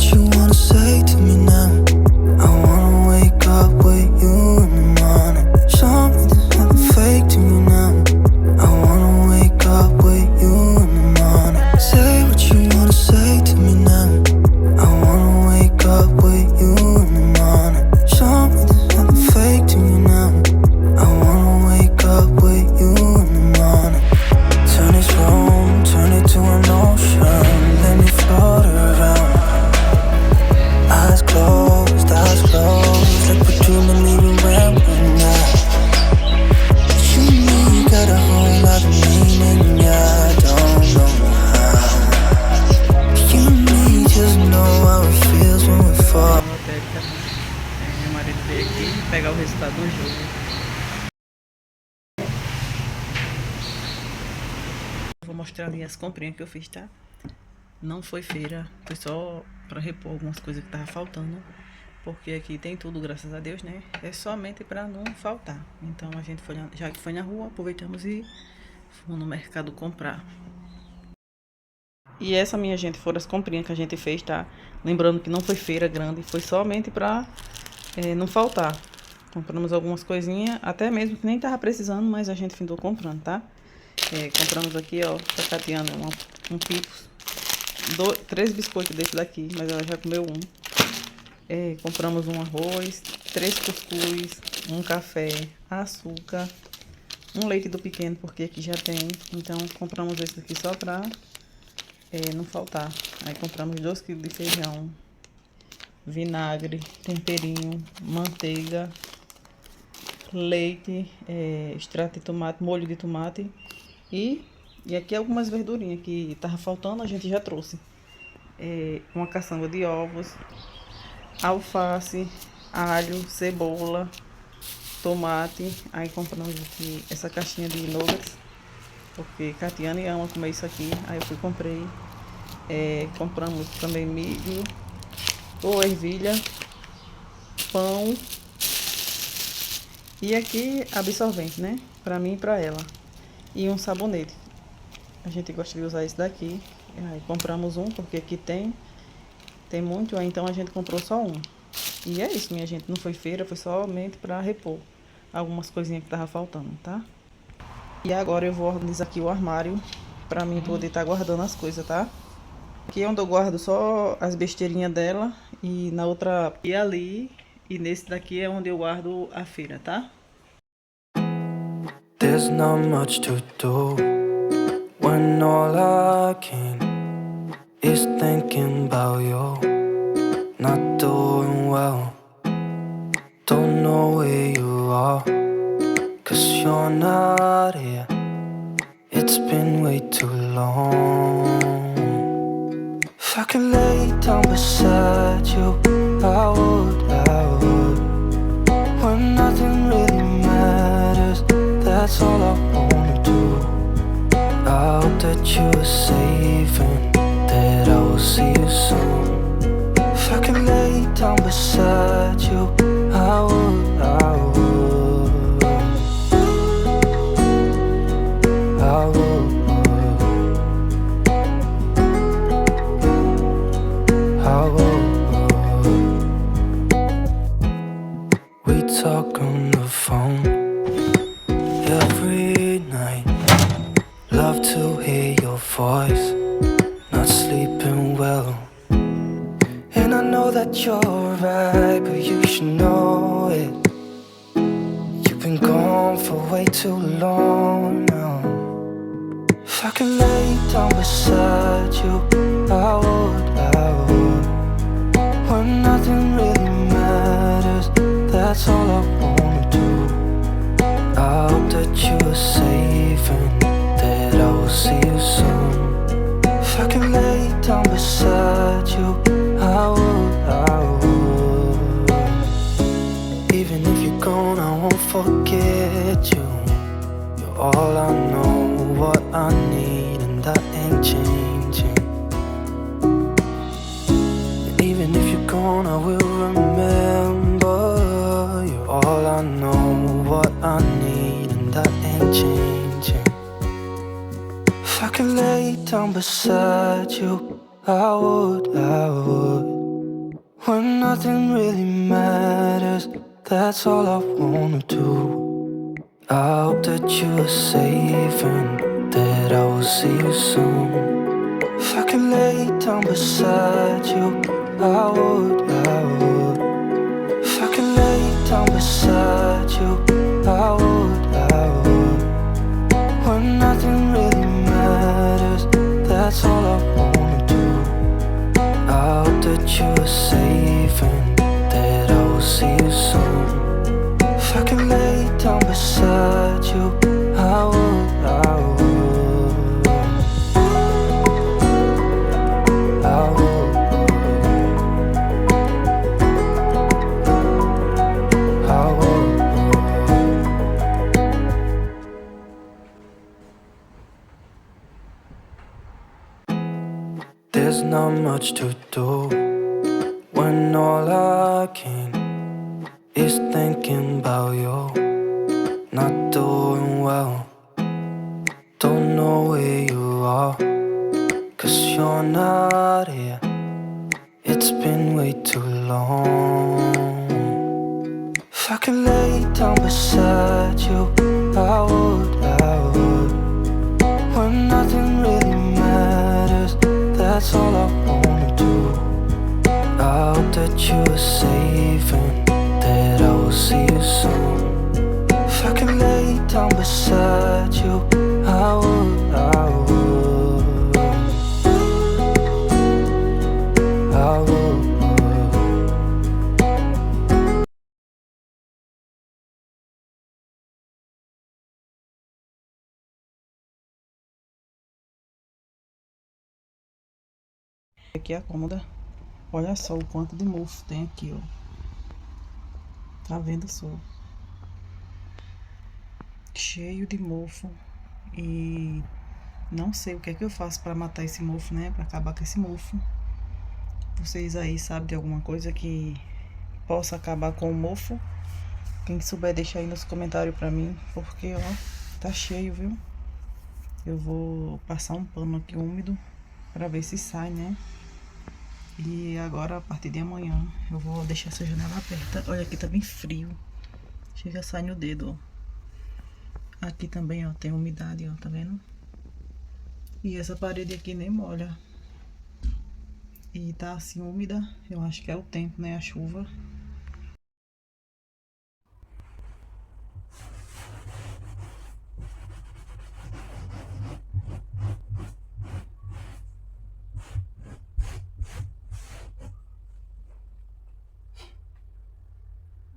what you wanna say to me now. I wanna wake up with you in the morning. Show me there's nothing fake to me now. I wanna wake up with you in the morning. Say what you wanna say to me now. I wanna wake up with you in the morning. Show me there's nothing fake to me now. I wanna wake up with you in the morning. Turn this room, turn it to an ocean. Let me float around. Eyes closed, like we're dreaming even when we're not. You and me got a whole lot of meaning, yeah, I don't know how. You and me just know how it feels when we fall. Meu marido veio aqui pegar o resultado do jogo. Vou mostrar ali as comprinhas que eu fiz, tá? Não foi feira, foi só pra repor algumas coisas que tava faltando. Porque aqui tem tudo, graças a Deus, né? É somente pra não faltar. Então a gente foi, já que foi na rua, aproveitamos e fomos no mercado comprar. E essa, minha gente, foram as comprinhas que a gente fez, tá? Lembrando que não foi feira grande, foi somente pra não faltar. Compramos algumas coisinhas, até mesmo que nem tava precisando, mas a gente findou comprando, tá? Compramos aqui, ó, pra Tatiana, um pipos. 3 biscoitos desse daqui, mas ela já comeu um. Compramos um arroz, 3 cuscuz, um café, açúcar, um leite do pequeno, porque aqui já tem. Então, compramos esse aqui só pra não faltar. Aí compramos 2 kg de feijão, vinagre, temperinho, manteiga, leite, extrato de tomate, molho de tomate e aqui algumas verdurinhas que tava faltando, a gente já trouxe. Uma caçamba de ovos, alface, alho, cebola, tomate. Aí compramos aqui essa caixinha de nuggets, porque Catiane ama comer isso aqui. Aí eu comprei. Compramos também milho, ou ervilha, pão e aqui absorvente, né? Pra mim e pra ela. E um sabonete. A gente gosta de usar esse daqui. Aí compramos um, porque aqui tem muito, então a gente comprou só um. E é isso, minha gente. Não foi feira, foi somente pra repor algumas coisinhas que tava faltando, tá? E agora eu vou organizar aqui o armário pra mim poder estar guardando as coisas, tá? Aqui é onde eu guardo só as besteirinhas dela. E na outra e ali. E nesse daqui é onde eu guardo a feira, tá? There's not much to do when all I can is thinking about you. Not doing well, don't know where you are, 'cause you're not here. It's been way too long. If I could lay down beside you, I would. When nothing really matters, that's all I wanna do. I hope that you are safe and that I will see you soon. If I could lay down beside you, I would. We talk on the phone every night. Love to hear your voice. Not sleeping well, and I know that you're right, but you should know it. You've been gone for way too long now. If I could lay down beside you, I would. When nothing really matters, that's all I wanna do. I hope that you are safe and that I will see you soon. If I could lay down beside you, I would. Even if you're gone, I won't forget you. You're all I know, what I need, and that ain't changing. And even if you're gone, I will remember. You're all I know, what I need, and that ain't changing. If I could lay down beside you, I would. nothing really matters, that's all I wanna do. I hope that you are safe and that I will see you soon. If I could lay down beside you, I would, I would. If I could lay down beside you, I would, I would. When nothing really matters, that's all I wanna do. I hope that you are safe and that I will see you soon. If I could lay down beside you, I would, I would. I would, I would. There's not much to do when all I can is thinking about you. Not doing well, don't know where you are, 'cause you're not here. It's been way too long. If I could lay down beside you, I would, I would. When nothing really matters, that's all I wanna do. I hope that you are safe and that I will see you soon. If I could lay down beside you, I would, I would. I would. Aqui é a cômoda. Olha só o quanto de mofo tem aqui, ó. Tá vendo só? Cheio de mofo. E não sei o que é que eu faço pra matar esse mofo, né? Pra acabar com esse mofo. Vocês aí sabem de alguma coisa que possa acabar com o mofo? Quem souber, deixa aí nos comentários pra mim. Porque, ó, tá cheio, viu? Eu vou passar um pano aqui úmido pra ver se sai, né? E agora, a partir de amanhã, eu vou deixar essa janela aberta. Olha, aqui tá bem frio. Chega a sair no dedo, ó. Aqui também, ó, tem umidade, ó, tá vendo? E essa parede aqui nem molha. E tá assim úmida. Eu acho que é o tempo, né? A chuva.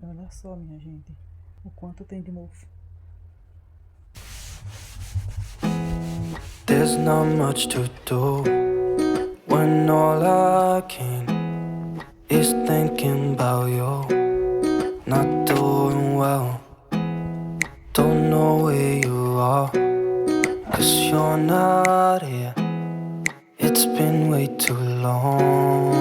Olha só, minha gente, o quanto tem de mofo. There's not much to do when all I can is thinking about you. Not doing well, don't know where you are, 'cause you're not here. It's been way too long.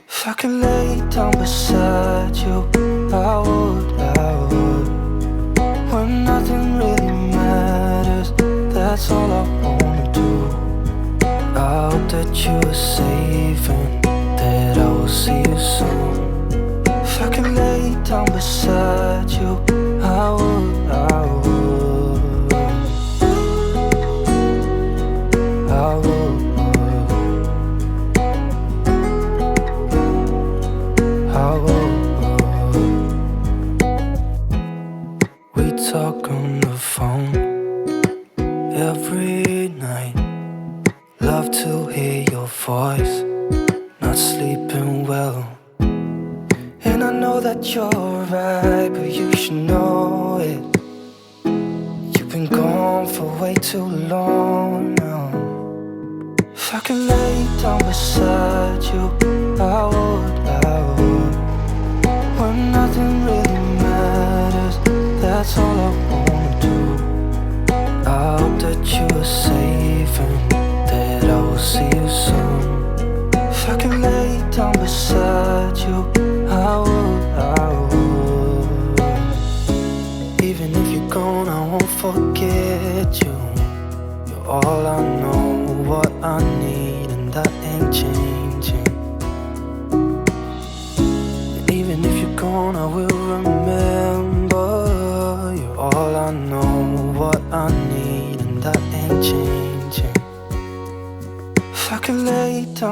If I could lay down beside you, I would, I would. When nothing really matters, that's all I wanna do. I hope that you are safe and that I will see you soon. If I could lay down beside you, I would, I would. I would. I would. We talk on the phone every night. Love to hear your voice. Not sleeping well. And I know that you're right, but you should know it. You've been gone for way too long now. If I could lay down beside you, I would, I would. When nothing really matters, that's all I wanna do. I hope that you are safe and that I will see you soon. If I could lay down beside you, I would, I would. Even if you're gone, I won't forget you. You're all I know, what I need, and that ain't changing.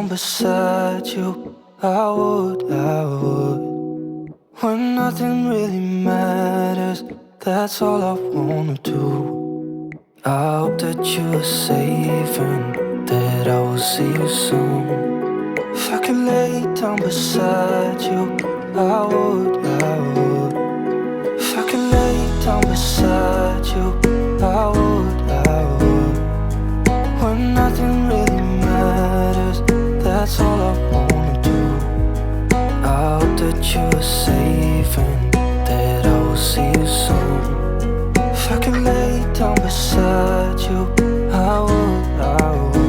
down beside you, I would. When nothing really matters, that's all I wanna do. I hope that you are safe and that I will see you soon. If I could lay down beside you, I would. If I could lay down beside you, I would. When nothing really matters, that's all I wanna do. I hope that you are safe and that I will see you soon. If I could lay down beside you, I would. I would.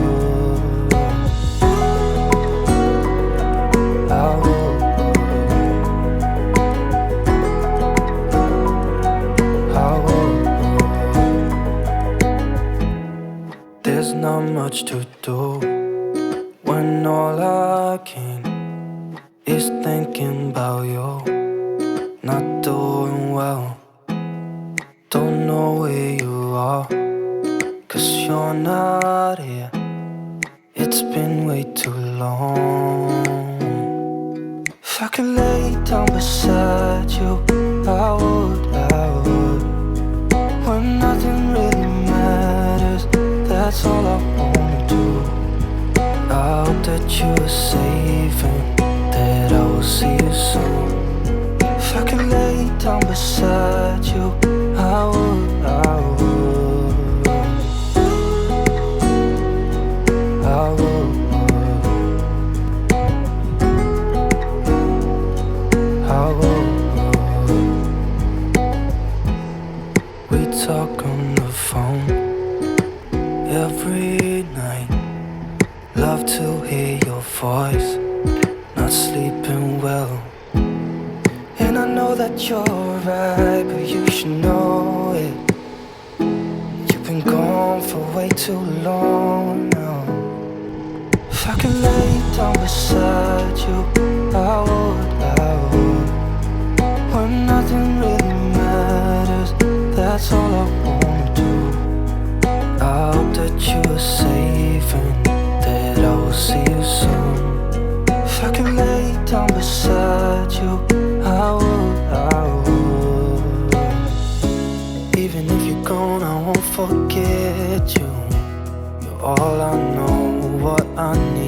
There's not much to do when all I can is thinking about you. Not doing well, don't know where you are, 'cause you're not here. It's been way too long. If I could lay down beside you, I would. When nothing really matters, that's all I wanna do. I hope that you are safe and that I will see you soon. If I could lay down beside you, I would. I would. I would. We talk on the phone every night. Love to hear your voice, not sleeping well. And I know that you're right, but you should know it. You've been gone for way too long now. If I could lay down beside you, I would. When nothing really matters, that's all I wanna do. I hope that you are safe and that I will see you soon. If I could lay down beside you, I would. Even if you're gone, I won't forget you. You're all I know, what I need.